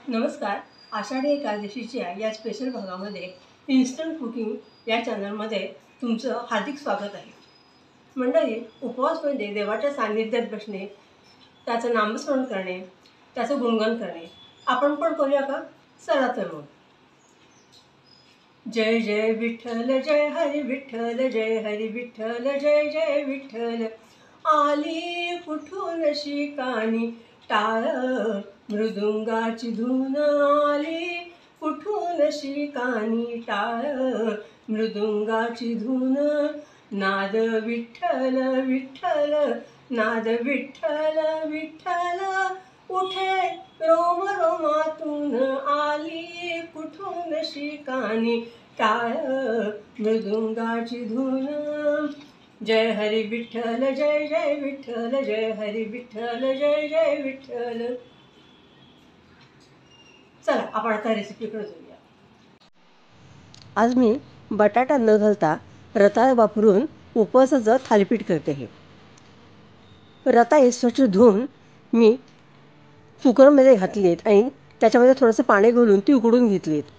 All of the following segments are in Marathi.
नमस्कार. आषाढी एकादशीच्या या स्पेशल भागामध्ये इन्स्टंट कुकिंग या चॅनलमध्ये तुमचं हार्दिक स्वागत आहे. मंडळी, उपवास म्हणजे देवाच्या सान्निध्यात बसणे, त्याचं नामस्मरण करणे, त्याचं गुणगान करणे. आपण पण करूया का? चला तर मग. जय जय विठ्ठल, जय हरी विठ्ठल, जय हरी विठ्ठल, जय जय विठ्ठल. आली कुठून शिकाणी टाळ, मृदुंगाची धून आली कुठून शिकाणी टाळ, मृदुंगाची धून. नाद विठ्ठल विठ्ठल, नाद विठ्ठल विठ्ठल. उठे रोम रोमातून आली कुठून शिकाणी टाळ, मृदुंगाची धून. जय हरी विठ्ठल, जय जय विठ्ठल, जय हरी विठ्ठल, जय जय विठ्ठल. चला आपण आता रेसिपीकडे जाऊया. आज मी बटाटा न घालता रताळे वापरून उपवासाचं थालीपीठ करते आहे. रताळे स्वच्छ धुवून मी कुकरमध्ये घातली आहेत आणि त्याच्यामध्ये थोडंसं पाणी घालून ती उकडून घेतली आहेत.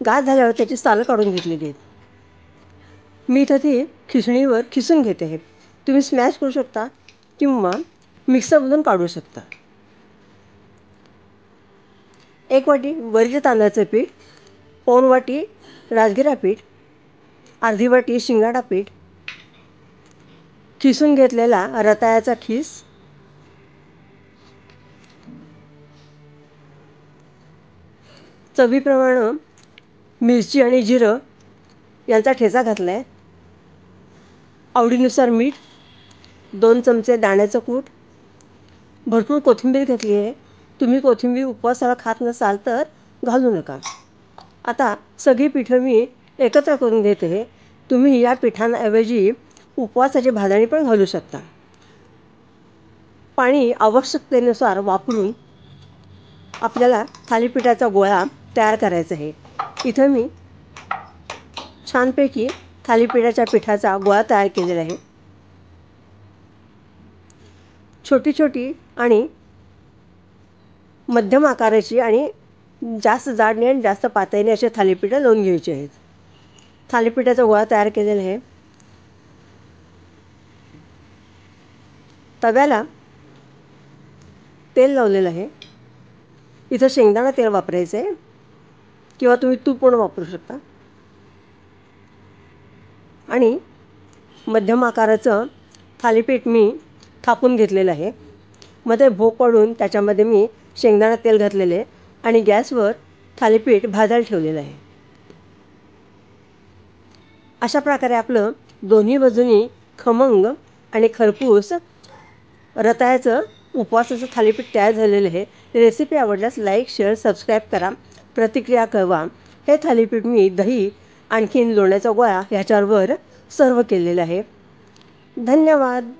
गार झाल्यावर त्याची सालं काढून घेतलेली आहेत. मी इथं ती खिसणीवर खिसून घेते आहे. तुम्ही स्मॅश करू शकता किंवा मिक्सरमधून काढू शकता. 1 वाटी वरीच्या तांदळाचं पीठ, पाऊण वाटी राजगिरा पीठ, अर्धी वाटी शिंगाडा पीठ, खिसून घेतलेला रताळ्याचा खीस, चवीप्रमाणे मिरची आणि जिरं यांचा ठेचा घातला आहे, आवडीनुसार मीठ, 2 चमचे दाण्याचं कूट, भरपूर कोथिंबीर घेतली आहे. तुम्ही कोथिंबीर उपवासाला खात नसाल तर घालू नका. आता सगळी पिठं मी एकत्र करून घेते आहे. तुम्ही या पिठांऐवजी उपवासाची भाजणी पण घालू शकता. पाणी आवश्यकतेनुसार वापरून आपल्याला थालीपीठाचा गोळा तयार करायचा आहे. इथं मी छानपैकी थालीपीठाच्या पिठाचा गोळा तयार केलेला आहे. छोटी छोटी आणि मध्यम आकाराची आणि जास्त जाड नाही आणि जास्त पातळ नाही असे थालीपीठं लावून घ्यायची आहेत. थालीपीठाचा गोळा तयार केलेला आहे. तव्याला तेल लावलेलं आहे. इथं शेंगदाणा तेल वापरायचं आहे किंवा तुम्ही तूप पण वापरू शकता. आणि मध्यम आकाराचं थालीपीठ मी थापून घेतलेलं आहे. मध्ये भोक पाडून त्याच्यामध्ये मी शेंगदाणा तेल घातलेले आहे आणि गॅसवर थालीपीठ भाजायला ठेवलेलं आहे. अशा प्रकारे आपलं दोन्ही बाजूनी खमंग आणि खरपूस रताळ्याचं उपवासाचं थालीपीठ तयार झालेलं आहे. रेसिपी आवडल्यास लाईक, शेअर, सबस्क्राईब करा, प्रतिक्रिया कळवा. हे थालीपीठ मी दही आणखीन लोण्याचा गोळा ह्याच्यावर सर्व केलेलं आहे. धन्यवाद.